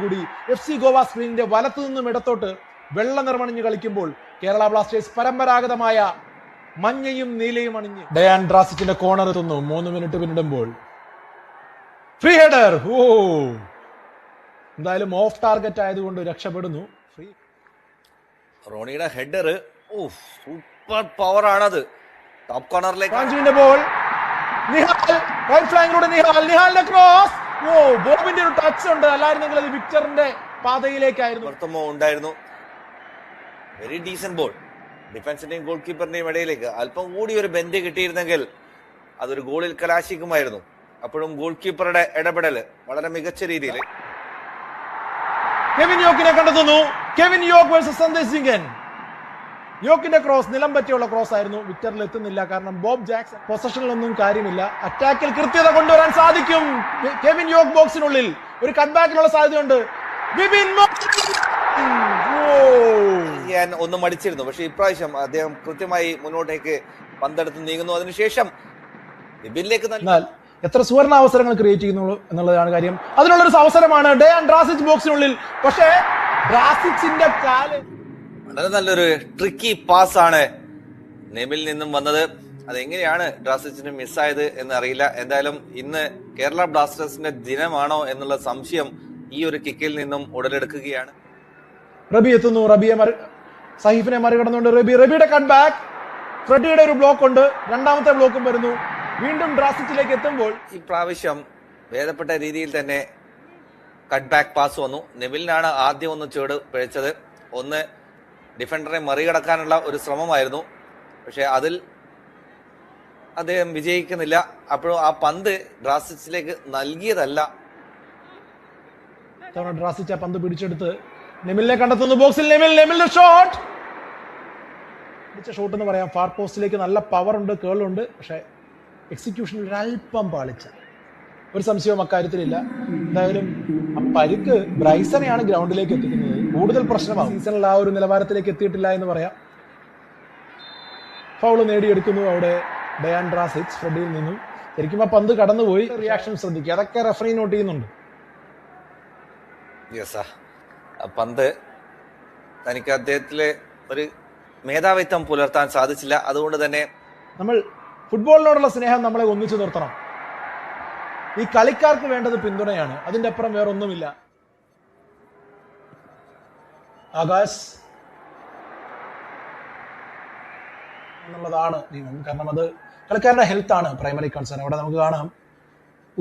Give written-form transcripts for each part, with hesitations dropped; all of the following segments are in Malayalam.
കൂടി FC ഗോവ സ്ക്രീനിന്റെ വലത്തു നിന്നും ഇടത്തോട്ട് വെള്ള നിറമണിഞ്ഞ് കളിക്കുമ്പോൾ കേരള ബ്ലാസ്റ്റേഴ്സ് പരമ്പരാഗതമായ മഞ്ഞയും നീലയും അണിഞ്ഞ് ഡയാൻ ഡ്രാസിച്ചിന്റെ കോർണർ എത്തുന്നു. 3 മിനിറ്റ് പിന്നിടുമ്പോൾ ഫ്രീ ഹെഡർ. എന്തായാലും ഓഫ് ടാർഗറ്റ് ആയതുകൊണ്ട് രക്ഷപ്പെടുന്നു. റോണിയുടെ ഹെഡർ സൂപ്പർ പവർ ആണത്. ടോപ്പ് കോർണറിലേക്ക് ഫ്രാഞ്ചുവിന്റെ ബോൾ. നിഹാൽ റൈറ്റ് ഫ്ലാങ്കിലൂടെ നിഹാലിന്റെ ക്രോസ്. ബോബിന്റെ ഒരു ടച്ച് ഉണ്ട്. അല്ലായിരുന്നെങ്കിൽ അത് വിക്ടറിന്റെ പാതയിലേക്കായിരുന്നു. ഉണ്ടായിരുന്നു. Very decent ball. ഡിഫൻസിന്റെയും ഗോൾ കീപ്പറിന്റെയും ഇടയിലേക്ക് അല്പം കൂടി ഒരു ബെൻഡ് കിട്ടിയിരുന്നെങ്കിൽ അതൊരു ഗോളിൽ കലാശിക്കുമായിരുന്നു. അപ്പോഴും ഗോൾ കീപ്പറുടെ ഇടപെടൽ വളരെ മികച്ച രീതിയിൽ. കെവിൻ യോക്കിനെ കണ്ടെത്തുന്നു. Kevin Yoke versus Sandesh Jhingan. യോക്കിന്റെ ക്രോസ് നിലം പറ്റിയുള്ള ക്രോസ് ആയിരുന്നു. വിക്ടറിൽ എത്തുന്നില്ല, കാരണം ബോബ് ജാക്സൺ. പൊസഷനിലൊന്നും കാര്യമില്ല. അറ്റാക്കിൽ കൃത്യത കൊണ്ടുവരാൻ സാധിക്കും. കെവിൻ യോക്ക് ബോക്സിനുള്ളിൽ ഒരു കട്ട്ബാക്കിനുള്ള സാധ്യതയുണ്ട്. ഒന്നും മടിച്ചിരുന്നു, പക്ഷെ ഇപ്രാവശ്യം അദ്ദേഹം കൃത്യമായി മുന്നോട്ടേക്ക് പന്തെടുത്ത് നീങ്ങുന്നു. അതിനുശേഷം ബിബിനിലേക്ക് എത്ര സുവർണ അവസരങ്ങൾ ക്രിയേറ്റ് ചെയ്യുന്നു എന്നുള്ളതാണ് കാര്യം. അതിനുള്ളൊരു അവസരമാണ് ഡയാൻ ഡ്രാസിച്ച് ബോക്സിനുള്ളിൽ. പക്ഷേ ഡ്രാസിച്ചിന്റെ കാല് വളരെ നല്ലൊരു ട്രിക്കി പാസ് ആണ് നെമിൽ നിന്നും വന്നത്. അതെങ്ങനെയാണ് ഡ്രാസിച്ചിന് മിസ്സായത് എന്ന് അറിയില്ല. എന്തായാലും ഇന്ന് കേരള ബ്ലാസ്റ്റേഴ്സിന്റെ ദിനമാണോ എന്നുള്ള സംശയം ഈ ഒരു കിക്കിൽ നിന്നും ഉടലെടുക്കുകയാണ്. റബി എത്തുന്നു. സഹീഫിനെ മറികടന്നുകൊണ്ട് റബിയുടെ കട്ട് ബാക്ക്. ഫ്രെഡിയുടെ ഒരു ബ്ലോക്ക് ഉണ്ട്. രണ്ടാമത്തെ ബ്ലോക്കും വരുന്നു. വീണ്ടും ഡ്രാസിച്ചിലേക്ക് എത്തുമ്പോൾ ഈ പ്രാവശ്യം ഭേദപ്പെട്ട രീതിയിൽ തന്നെ കട്ട് ബാക്ക് പാസ് വന്നു. നെവിലിനാണ് ആദ്യം ഒന്ന് ചുവട് പിഴച്ചത്. ഒന്ന് ഡിഫൻഡറെ മറികടക്കാനുള്ള ഒരു ശ്രമമായിരുന്നു, പക്ഷെ അതിൽ അദ്ദേഹം വിജയിക്കുന്നില്ല. അപ്പോഴും ആ പന്ത് ഡ്രാസിച്ചിലേക്ക് നൽകിയതല്ല. ഡ്രാസിച്ച് ആ പന്ത് പിടിച്ചെടുത്ത് നെമിലിനെ കണ്ടെത്തുന്നു. ബോക്സിൽ നെമിലിന്റെ ഷോട്ട്. ഷോട്ട് എന്ന് പറയാം. ഫാർ പോസ്റ്റിലേക്ക് നല്ല പവർ ഉണ്ട്, കേളുണ്ട്. പക്ഷെ എക്സിക്യൂഷനിൽ ഒരല്പം പാളിച്ച. ഒരു സംശയവും അക്കാര്യത്തിലില്ല. എന്തായാലും ആ പരിക്ക് ബ്രൈസനെയാണ് ഗ്രൗണ്ടിലേക്ക് എത്തിക്കുന്നത്. കൂടുതൽ പ്രശ്നമാകും. സീസണിൽ ആ ഒരു നിലവാരത്തിലേക്ക് എത്തിയിട്ടില്ല എന്ന് പറയാം. ഫൗള് നേടിയെടുക്കുന്നു അവിടെ ഡയാൻ ഡ്രാസിച്ച് ഫ്രെഡിയിൽ നിന്നും. ശരിക്കും ആ പന്ത് കടന്നുപോയി. റിയാക്ഷൻ ശ്രദ്ധിക്കുക, അതൊക്കെ റഫറി നോട്ട് ചെയ്യുന്നുണ്ട്. പന്ത് തനിക്ക് അദ്ദേഹത്തിലെ ഒരു മേധാവിത്വം പുലർത്താൻ സാധിച്ചില്ല. അതുകൊണ്ട് തന്നെ നമ്മൾ ഫുട്ബോളിനോടുള്ള സ്നേഹം നമ്മളെ ഒന്നിച്ചു നിർത്തണം. ഈ കളിക്കാർക്ക് വേണ്ടത് പിന്തുണയാണ്, അതിന്റെ അപ്പുറം വേറൊന്നുമില്ല. ആകാശ് എന്നുള്ളതാണ് നിയമം. കാരണം അത് കളിക്കാരുടെ ഹെൽത്ത് ആണ് പ്രൈമറി കൺസേൺ. അവിടെ നമുക്ക് കാണാം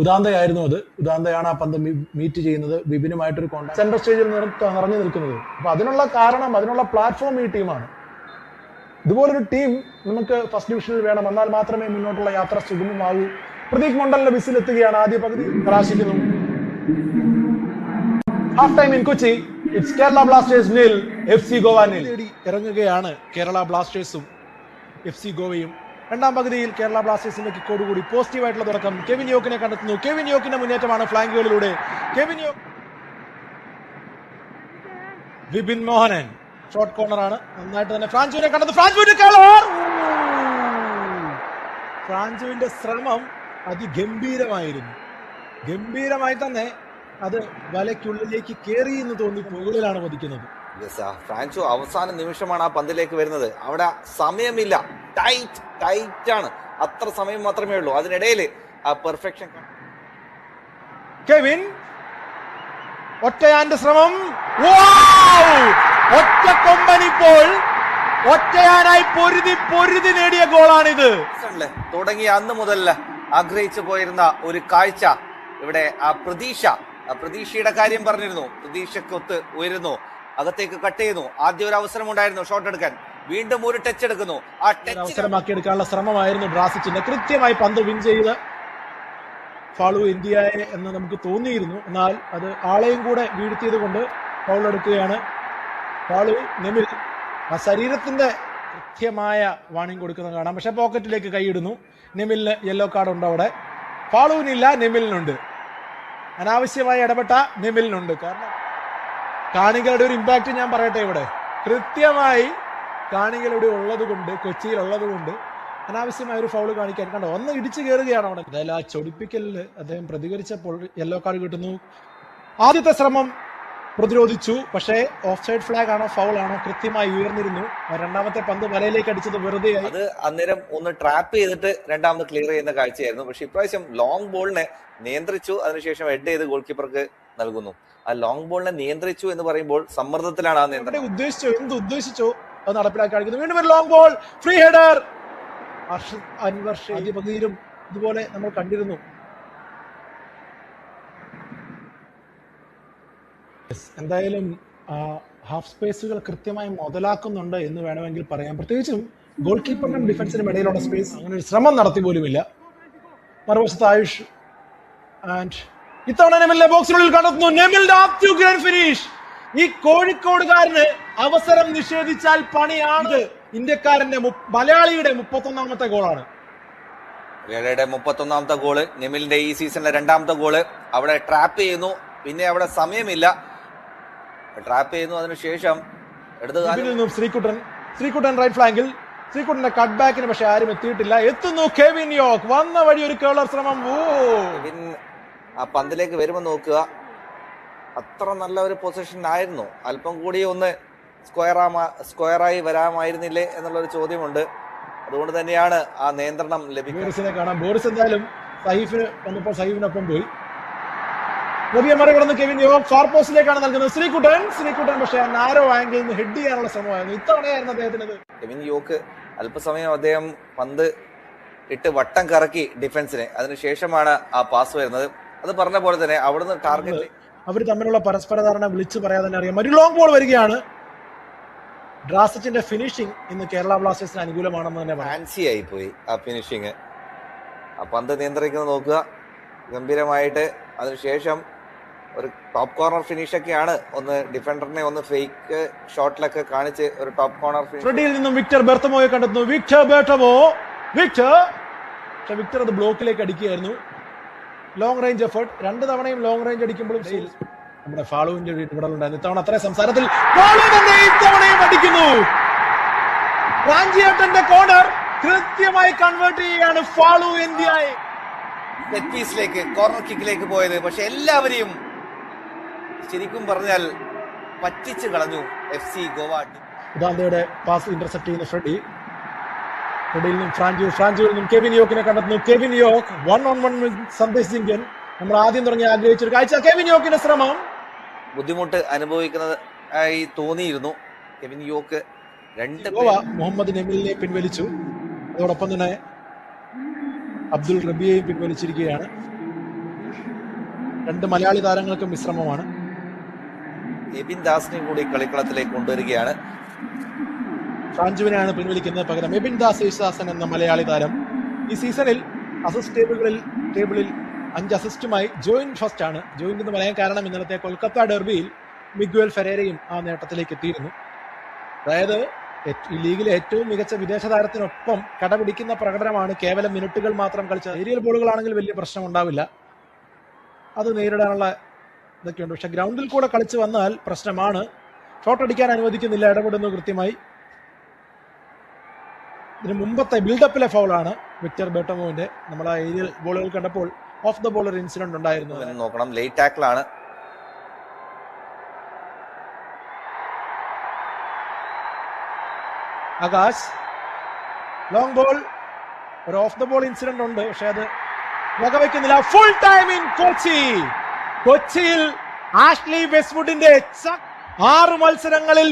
ഉദാന്തയായിരുന്നു അത്. ഉദാന്തയാണ് ആ പന്ത് മീറ്റ് ചെയ്യുന്നത്. ബിബിനുമായിട്ടൊരു കോൺടാക്ട് സെൻട്രൽ സ്റ്റേജിൽ നിറഞ്ഞു നിൽക്കുന്നത്. അപ്പൊ അതിനുള്ള കാരണം, അതിനുള്ള പ്ലാറ്റ്ഫോം ഈ ടീമാണ്. ഇതുപോലൊരു ടീം നമുക്ക് ഫസ്റ്റ് ഡിവിഷനിൽ വേണം. എന്നാൽ മാത്രമേ മുന്നോട്ടുള്ള യാത്ര സുഗമമാവൂ. പ്രതീക് മണ്ഡലിന്റെ വിസിലെത്തുകയാണ്. ആദ്യ പകുതി കലാശിക്കുന്നു. Half time in Kochi. It's Kerala Blasters 0, FC Goa 0. ഇറങ്ങുകയാണ് കേരള ബ്ലാസ്റ്റേഴ്സും FC ഗോവയും. രണ്ടാം പകുതിയിൽ കേരള ബ്ലാസ്റ്റേഴ്സിന്റെ കിക്കോടുകൂടി പോസിറ്റീവായിട്ടുള്ള തുടക്കം. കെവിൻ യോക്കിനെ കണ്ടെത്തുന്നു. കെവിൻ യോക്കിന്റെ മുന്നേറ്റമാണ് ഫ്ലാങ്കുകളിലൂടെ. Kevin Yoke, Vipin Mohanan short corner ആണ്. നന്നായിട്ട് തന്നെ ഫ്രാഞ്ചുവിനെ കണ്ടെത്തുന്നു. ഫ്രാഞ്ചുവിന്റെ ശ്രമം അതിഗംഭീരമായിരുന്നു. ഗംഭീരമായി തന്നെ അത് വലയ്ക്കുള്ളിലേക്ക് കയറി എന്ന് തോന്നി മുകളിലാണ് പതിക്കുന്നത്. ഫ്രാൻസോ അവസാന നിമിഷമാണ് ആ പന്തിലേക്ക് വരുന്നത്. അവിടെ സമയമില്ല, ടൈറ്റ് ആണ്. അത്ര സമയം മാത്രമേ ഉള്ളൂ. അതിനിടയിൽ ആ പെർഫെക്ഷൻ. കെവിൻ ഒറ്റയാന്റെ ശ്രമം. ഒറ്റ കൊമ്പനിപ്പോൾ ഒറ്റയാനായി പൊരുതി നേടിയ ഗോളാണിത്. തുടങ്ങിയ അന്ന് മുതൽ ആഗ്രഹിച്ചു പോയിരുന്ന ഒരു കാഴ്ച ഇവിടെ. ആ പ്രതീക്ഷയുടെ കാര്യം പറഞ്ഞിരുന്നു. പ്രതീക്ഷക്കൊത്ത് ഉയരുന്നു. അകത്തേക്ക് കട്ട് ചെയ്യുന്നു. ആദ്യം ഒരു അവസരം ഉണ്ടായിരുന്നു ഷോട്ട് എടുക്കാൻ. വീണ്ടും ഒരു ടച്ച് എടുക്കുന്നു. ആ ടച്ച് അവസരമാക്കി എടുക്കാനുള്ള ശ്രമമായിരുന്നു ഡ്രാസിച്ചിന്റെ. കൃത്യമായി പന്ത് വിൻ ചെയ്ത് ഫൗൾ ഇന്ത്യയെ എന്ന് നമുക്ക് തോന്നിയിരുന്നു. എന്നാൽ അത് ആളെയും കൂടെ വീഴ്ത്തിയത് കൊണ്ട് ഫൗൾ എടുക്കുകയാണ്. ഫൗൾ നെമിൽ ആ ശരീരത്തിന്റെ കൃത്യമായ വാണിംഗ് കൊടുക്കുന്നത് കാണാം. പക്ഷെ പോക്കറ്റിലേക്ക് കൈയിടുന്നു. നെമിലിന് യെല്ലോ കാർഡ് ഉണ്ട് അവിടെ. ഫൗളിനില്ല, നെമിലിനുണ്ട്. അനാവശ്യമായി ഇടപെട്ട നെമിലിനുണ്ട്. കാരണം കാണികളുടെ ഒരു ഇമ്പാക്ട് ഞാൻ പറയട്ടെ, ഇവിടെ കൃത്യമായി കാണികളുടെ ഉള്ളത് കൊണ്ട്, കൊച്ചിയിൽ ഉള്ളത് കൊണ്ട് അനാവശ്യമായ ഒരു ഫൗള് കാണിക്കാൻ കണ്ടോ, ഒന്ന് ഇടിച്ചു കയറുകയാണ് അവിടെ. എന്തായാലും ആ ചൊടിപ്പിക്കലിൽ അദ്ദേഹം പ്രതികരിച്ചപ്പോൾ യെല്ലോ കാർഡ് കിട്ടുന്നു. ആദ്യത്തെ ശ്രമം പ്രതിരോധിച്ചു. പക്ഷേ ഓഫ് സൈഡ് ഫ്ലാഗ് ആണോ ഫൗൾ ആണോ കൃത്യമായി ഉയർന്നിരുന്നു. രണ്ടാമത്തെ പന്ത് വലയിലേക്ക് അടിച്ചത് വെറുതെ. അത് അന്നേരം ഒന്ന് ട്രാപ്പ് ചെയ്തിട്ട് രണ്ടാമത് ക്ലിയർ ചെയ്യുന്ന കാഴ്ചയായിരുന്നു. പക്ഷെ ഇപ്രാവശ്യം ലോങ് ബോളിനെ നിയന്ത്രിച്ചു, അതിനുശേഷം ഹെഡ് ചെയ്ത് ഗോൾ കീപ്പർക്ക് നൽകുന്നു. ആ ലോങ് ബോളിനെ നിയന്ത്രിച്ചു എന്ന് പറയുമ്പോൾ സമ്മർദ്ദത്തിലാണ് ആ നിയന്ത്രണം. ഉദ്ദേശിച്ചോ അത് നടപ്പിലാക്കി കാണിക്കുന്നു. വീണ്ടും ഒരു long ball, free header. Anwar ആദ്യ പകുതിയിലും ഇതുപോലെ നമ്മൾ കണ്ടിരുന്നു. എന്തായാലും ഹാഫ് സ്പേസുകൾ കൃത്യമായി മുതലാക്കുന്നുണ്ട് എന്ന് വേണമെങ്കിൽ പറയാം. പ്രത്യേകിച്ചും ഗോൾ കീപ്പറിനും ഡിഫൻസിനും ഇടയിലുള്ള സ്പേസ് അങ്ങനെ ഒരു ശ്രമം നടത്തി പോലുമില്ല. മറുവശത്ത് ആയുഷ് ആൻഡ് ഇത്തവണ നെമിലിനെ ബോക്സിനുള്ളിൽ കണ്ടെത്തുന്നു. നെമിലിന്റെ ആദ്യ ഗ്രാൻഡ് ഫിനിഷ്. ഈ കോഴിക്കോടുകാരന് അവസരം നിഷേധിച്ചാൽ പണിയാണ്. ഇന്ത്യക്കാരന്റെ മലയാളിയുടെ 31ാമത്തെ ഗോളാണ്. മലയാളിയുടെ 31ാമത്തെ ഗോള്, നെമിലിന്റെ ഈ സീസണിലെ 2ാമത്തെ ഗോള്. അവിടെ ട്രാപ്പ് ചെയ്യുന്നു, പിന്നെ അവിടെ സമയമില്ല, ട്രാപ്പ് ചെയ്യുന്നു. അതിനുശേഷം ശ്രീകുട്ടൻ റൈറ്റ് ഫ്ലാങ്കിൽ, ശ്രീകുട്ടന്റെ കട്ട് ബാക്കിന് പക്ഷെ ആരും എത്തിയിട്ടില്ല. എത്തുന്നു കെവിൻ യോക്ക്, വന്ന വഴി ഒരു കേളർ ശ്രമം. ആ പന്തിലേക്ക് വരുമ്പോൾ നോക്കുക, അത്ര നല്ല ഒരു പൊസിഷൻ ആയിരുന്നു. അല്പം കൂടി ഒന്ന് സ്ക്വയറായി വരാമായിരുന്നില്ലേ എന്നുള്ളൊരു ചോദ്യമുണ്ട്. അതുകൊണ്ട് തന്നെയാണ് ആ നിയന്ത്രണം ലഭിക്കുന്നത്. ബോറിസ് എന്തായാലും സഹീഫിന് വന്നപ്പോൾ സഹീഫിനൊപ്പം പോയി. പുതിയ മറികടന്ന് കെവിൻ യോക്ക് ഫാർ പോസ്റ്റിലേക്കാണ് നൽകുന്നത്. ശ്രീകുട്ടൻ പക്ഷേ നാരോ ആംഗിളിൽ നിന്ന് ഹെഡ് ചെയ്യാനുള്ള ശ്രമമായിരുന്നു. ഇത്തവണയായിരുന്നു അദ്ദേഹത്തിനത്. കെവിൻ യോക്ക് അല്പസമയം അദ്ദേഹം പന്ത് ഇട്ട് വട്ടം കറക്കി ഡിഫൻസിനെ, അതിനുശേഷമാണ് ആ പാസ് വരുന്നത്. അത് പറഞ്ഞ പോലെ തന്നെ അവിടുന്ന് ടാർഗറ്റ് അവർ തമ്മിലുള്ള പരസ്പര ധാരണ വിളിച്ചു പറയാതെ തന്നെ അറിയാം. ഒരു ലോങ് ബോൾ വരികയാണ്. ഡ്രാസിച്ചിന്റെ ഫിനിഷിംഗ് ഇന്ന് കേരള ബ്ലാസ്റ്റേഴ്സിന് അനുകൂലമാണെന്ന് തന്നെ ഫാൻസി ആയി പോയി ആ ഫിനിഷിങ്. ആ പന്ത് നിയന്ത്രിക്കുന്നത് നോക്കുക ഗംഭീരമായിട്ട്. അതിനുശേഷം ഒരു ടോപ്പ് കോർണർ ഫിനിഷൊക്കെയാണ്. ഒന്ന് ഡിഫൻഡറിനെ ഒന്ന് ഫേക്ക് ഷോട്ടിലൊക്കെ കാണിച്ച് ഒരു ടോപ്പ് കോർണർ ഫിനിഷ്. ഫ്രെഡിയിൽ നിന്നും വിക്ടർ ബെർത്തമോയെ കണ്ടെത്തുന്നു. വിക്ടർ അത് ബ്ലോക്കിലേക്ക് അടിക്കുകയായിരുന്നു. Long range effort. 2 തവണയും ലോങ് റേഞ്ച് അടിക്കുമ്പോഴും നമ്മുടെ ഫാളുവിന്റെ ഇടപെടലുണ്ടായിരുന്നു. ഇത്തവണ അത്ര സംസാരത്തിൽ ഇത്തവണയും അടിക്കുന്നു. റാഞ്ചിയേട്ടന്റെ കോർണർ കൃത്യമായി കൺവേർട്ട് ചെയ്യുകയാണ് ഫാളു ഇന്ത്യയെ. സെറ്റ് പീസിലേക്ക് കോർണർ കിക്കിലേക്ക് പോയത്, പക്ഷെ എല്ലാവരെയും ശരിക്കും പറഞ്ഞാൽ പറ്റിച്ചു കളഞ്ഞു FC ഗോവ. ഉദാന്തയുടെ പാസ് ഇന്റർസെപ്റ്റ് ചെയ്യുന്ന ഫ്രെഡിയിൽ നിന്നും ഫ്രാഞ്ചുവിൽ നിന്നും കെവിൻ യോക്കിനെ കണ്ടെത്തുന്നു. Kevin Yoke 1-on-1 Sandesh Jhingan. നമ്മൾ ആദ്യം തുടങ്ങി ആഗ്രഹിച്ചൊരു കാഴ്ച. കെവിൻ യോക്കിന്റെ ശ്രമം ബുദ്ധിമുട്ട് അനുഭവിക്കുന്നതായി തോന്നിയിരുന്നു. കെവിൻ യോക്ക് മുഹമ്മദ് നെമിലിനെ പിൻവലിച്ചു. അതോടൊപ്പം തന്നെ അബ്ദുൾ റബിയെയും പിൻവലിച്ചിരിക്കുകയാണ്. 2 മലയാളി താരങ്ങൾക്ക് വിശ്രമമാണ്. എബിൻ ദാസിനെയും കൂടി കളിക്കളത്തിലേക്ക് കൊണ്ടുവരികയാണ്. ഫ്രാഞ്ചുവിനെയാണ് പിൻവലിക്കുന്നത്. പകരം എബിൻ ദാസ് യേശുദാസൻ എന്ന മലയാളി താരം. ഈ സീസണിൽ അസിസ്റ്റ് ടേബിളിൽ 5 അസിസ്റ്റുമായി ജോയിന്റ് ഫസ്റ്റ് ആണ്. ജോയിന്റ് എന്ന് പറയാൻ കാരണം ഇന്നലത്തെ കൊൽക്കത്ത ഡെർബിയിൽ മിഗ്വൽ ഫെരേരയും ആ നേട്ടത്തിലേക്ക് എത്തിയിരുന്നു. അതായത് ഈ ലീഗിലെ ഏറ്റവും മികച്ച വിദേശ താരത്തിനൊപ്പം കടപിടിക്കുന്ന പ്രകടനമാണ്. കേവലം മിനിറ്റുകൾ മാത്രം കളിച്ച ഏരിയൽ ബോളുകളാണെങ്കിൽ വലിയ പ്രശ്നം ഉണ്ടാവില്ല, അത് നേരിടാനുള്ള ഇതൊക്കെയുണ്ട്. പക്ഷെ ഗ്രൗണ്ടിൽ കൂടെ കളിച്ചു വന്നാൽ പ്രശ്നമാണ്. ഷോട്ട് അടിക്കാൻ അനുവദിക്കുന്നില്ല, ഇടപെടുന്നു കൃത്യമായി. ഇതിന് മുമ്പത്തെ ബിൽഡപ്പിലെ ഫൗളാണ് വിക്ടർ ബെർട്ടമോവിന്റെ. നമ്മൾ ആ ഏരിയൽ ബോളുകൾ കണ്ടപ്പോൾ ഓഫ് ദ ബോൾ ഒരു ഇൻസിഡന്റ് ഉണ്ടായിരുന്നു. നോക്കണം, ലേറ്റ് ടാക്കിളാണ്. ആകാശ് ലോങ് ബോൾ, ഒരു ഓഫ് ദ ബോൾ ഇൻസിഡന്റ് ഉണ്ട്, പക്ഷെ അത് വകവയ്ക്കുന്നില്ല. ഫുൾ ടൈം ഇൻ കൊച്ചിയിൽ ആഷ്ലി വെസ്റ്റ്വുഡിന്റെ 6 മത്സരങ്ങളിൽ